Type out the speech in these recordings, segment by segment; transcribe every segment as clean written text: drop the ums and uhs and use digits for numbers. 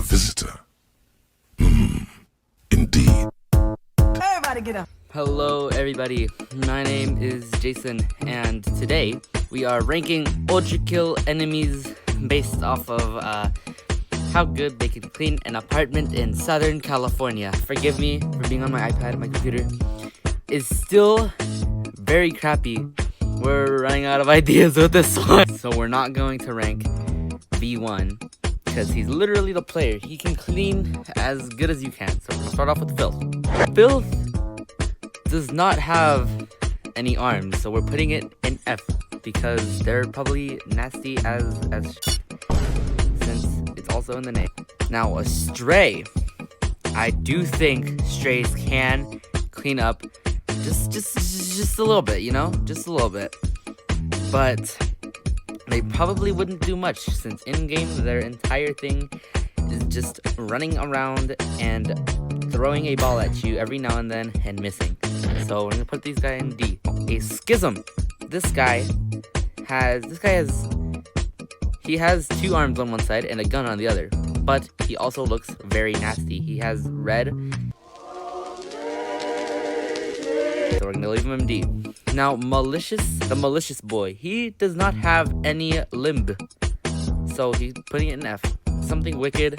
visitor. Indeed. Everybody get up. Hello everybody, my name is Jason, and today we are ranking ULTRAKILL enemies based off of how good they can clean an apartment in Southern California. Forgive me for being on my iPad, my computer is still very crappy. We're running out of ideas with this one. So we're not going to rank V1 because he's literally the player. He can clean as good as you can. So we're gonna start off with Filth. Filth does not have any arms, so we're putting it in F because they're probably nasty as since it's also in the name. Now, a Stray. I do think strays can clean up just a little bit, you know? Just a little bit. But they probably wouldn't do much since in-game their entire thing is just running around and throwing a ball at you every now and then and missing. So we're gonna put these guys in D. A Schism. This guy has 2 arms on one side and a gun on the other, but he also looks very nasty. He has red. So we're gonna leave him in D. Now, the malicious boy. He does not have any limb, so he's putting it in F. Something wicked.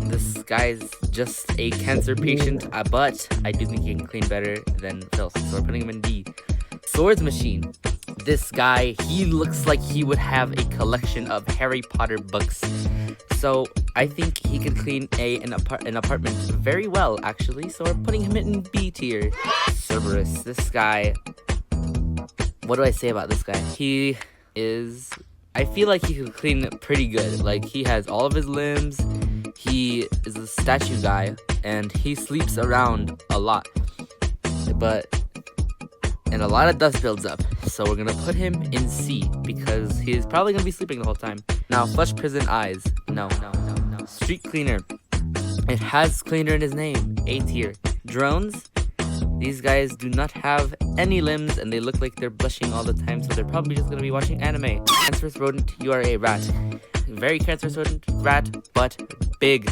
This guy's just a cancer patient, but I do think he can clean better than Filth, so we're putting him in D. Swords Machine. This guy, he looks like he would have a collection of Harry Potter books. So I think he could clean an apartment very well, actually. So we're putting him in B tier. Cerberus. This guy, what do I say about this guy? I feel like he could clean pretty good. Like, he has all of his limbs. He is a statue guy, and he sleeps around a lot. And a lot of dust builds up. So we're gonna put him in C because he's probably gonna be sleeping the whole time. Now, Flush Prison Eyes. No. Street Cleaner. It has cleaner in his name. A tier. Drones. These guys do not have any limbs and they look like they're blushing all the time, so they're probably just gonna be watching anime. Cancerous Rodent. You are a rat. Very cancerous rodent. Rat, but big.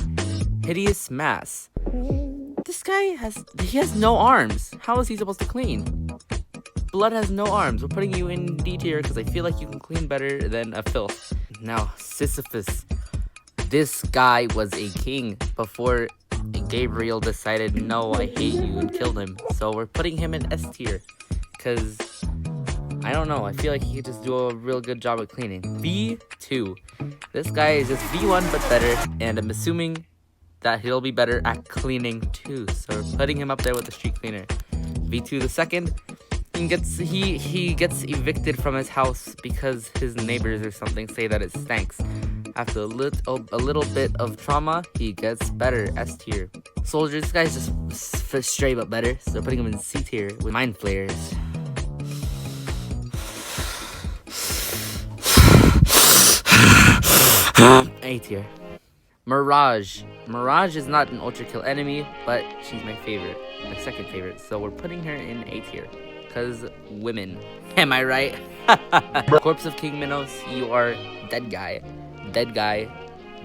Hideous Mass. This guy has no arms. How is he supposed to clean? Blood has no arms. We're putting you in D tier because I feel like you can clean better than a Filth. Now, Sisyphus. This guy was a king before Gabriel decided, no, I hate you, and killed him. So we're putting him in S tier because, I don't know, I feel like he could just do a real good job at cleaning. V2. This guy is just V1 but better, and I'm assuming that he'll be better at cleaning too. So we're putting him up there with the Street Cleaner. V2 the second. He gets evicted from his house because his neighbors or something say that it stinks. After a little bit of trauma, he gets better. S tier. Soldier, this guy's just straight but better, so we're putting him in C tier with Mind Flayers. A tier. Mirage. Mirage is not an ULTRAKILL enemy, but she's my favorite, my second favorite, so we're putting her in A tier. Because women. Am I right? Corpse of King Minos, you are dead guy. Dead guy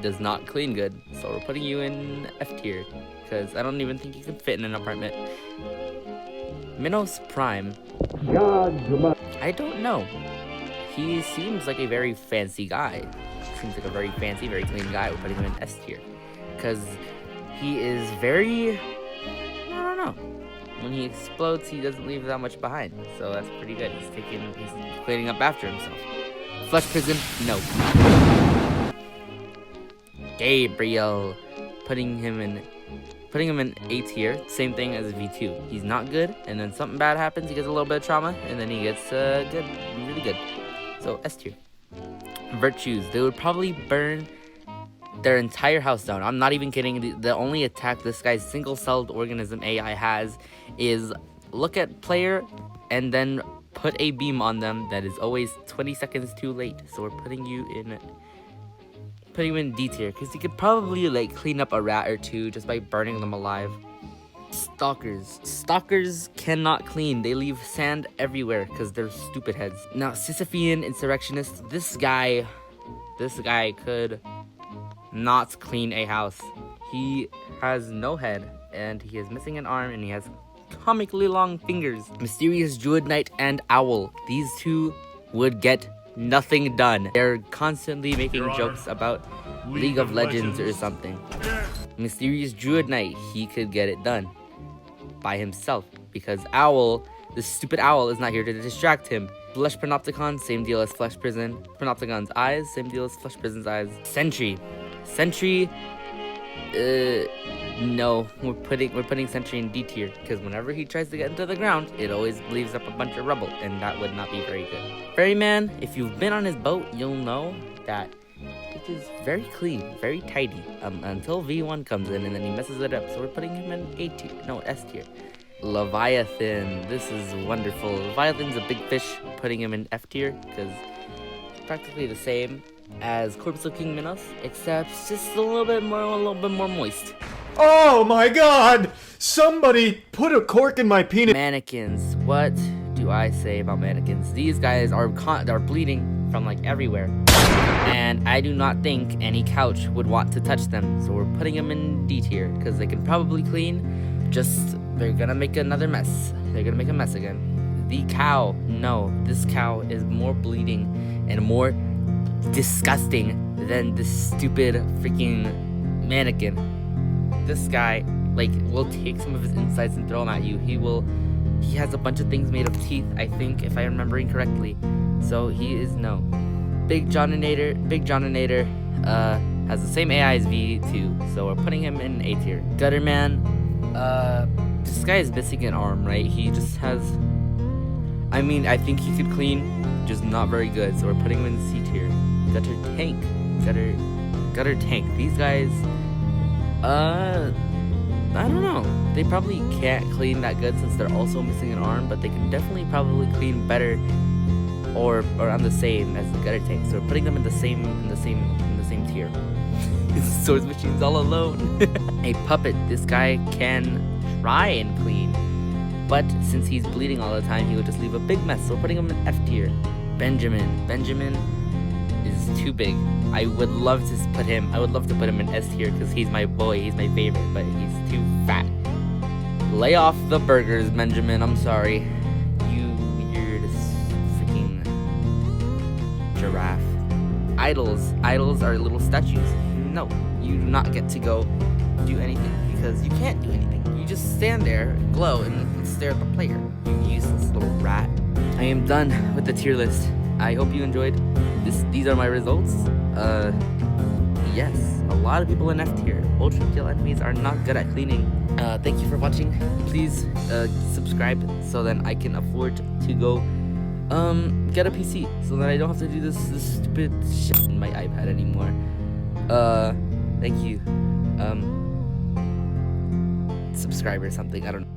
does not clean good, so we're putting you in F tier. Because I don't even think you can fit in an apartment. Minos Prime. I don't know. He seems like a very fancy guy. Seems like a very fancy, very clean guy. We're putting him in S tier. Because he is very... I don't know. When he explodes, he doesn't leave that much behind. So that's pretty good. He's cleaning up after himself. Flush Prison, no. Gabriel. Putting him in A tier. Same thing as V2. He's not good, and then something bad happens, he gets a little bit of trauma, and then he gets good, really good. So S tier. Virtues. They would probably burn their entire house down. I'm not even kidding. The only attack this guy's single-celled organism AI has is look at player and then put a beam on them that is always 20 seconds too late. So we're putting you in D tier because you could probably like clean up a rat or two just by burning them alive. Stalkers. Stalkers cannot clean. They leave sand everywhere because they're stupid heads. Now, Sisyphean insurrectionist. This guy could not clean a house. He has no head, and he is missing an arm, and he has comically long fingers. Mysterious Druid Knight and Owl. These two would get nothing done. They're constantly making jokes about League of Legends or something. Mysterious Druid Knight, he could get it done by himself because Owl, the stupid Owl, is not here to distract him. Flesh Panopticon, same deal as Flesh Prison. Panopticon's eyes, same deal as Flesh Prison's eyes. Sentry, no, we're putting Sentry in D tier because whenever he tries to get into the ground, it always leaves up a bunch of rubble, and that would not be very good. Ferryman, if you've been on his boat, you'll know that it is very clean, very tidy, until V1 comes in and then he messes it up. So we're putting him in A tier, no, S tier. Leviathan, this is wonderful. Leviathan's a big fish, putting him in F tier because it's practically the same as Corpse of King Minos, except just a little bit more moist. Oh my god! Somebody put a cork in my penis. Mannequins. What do I say about mannequins? These guys are bleeding from like everywhere, and I do not think any couch would want to touch them. So we're putting them in D tier because they can probably clean. Just they're gonna make another mess. They're gonna make a mess again. The cow. No, this cow is more bleeding and more disgusting than this stupid freaking mannequin. This guy, like, will take some of his insides and throw them at you. He has a bunch of things made of teeth, I think, if I'm remembering correctly. So he is no. Big Johninator has the same AI as V2, so we're putting him in A tier. Gutterman, this guy is missing an arm, right? He just has, I mean, I think he could clean, just not very good, so we're putting him in C tier. Gutter Tank. These guys, I don't know. They probably can't clean that good since they're also missing an arm, but they can definitely probably clean better or on the same as the Gutter Tank. So we're putting them in the same tier. Swords Machine's all alone. A puppet. This guy can try and clean, but since he's bleeding all the time, he will just leave a big mess. So we're putting him in F tier. Benjamin is too big. I would love to put him in S tier because he's my boy, he's my favorite, but he's too fat. Lay off the burgers, Benjamin. I'm sorry. You weird freaking giraffe. Idols are little statues. No, you do not get to go do anything because you can't do anything. You just stand there, glow, and stare at the player. You useless little rat. I am done with the tier list. I hope you enjoyed this. These are my results. Yes, a lot of people in F tier. Ultra kill enemies are not good at cleaning. Thank you for watching. Please subscribe so then I can afford to go get a PC so that I don't have to do this stupid shit on my iPad anymore. Thank you. Subscribe or something. I don't know.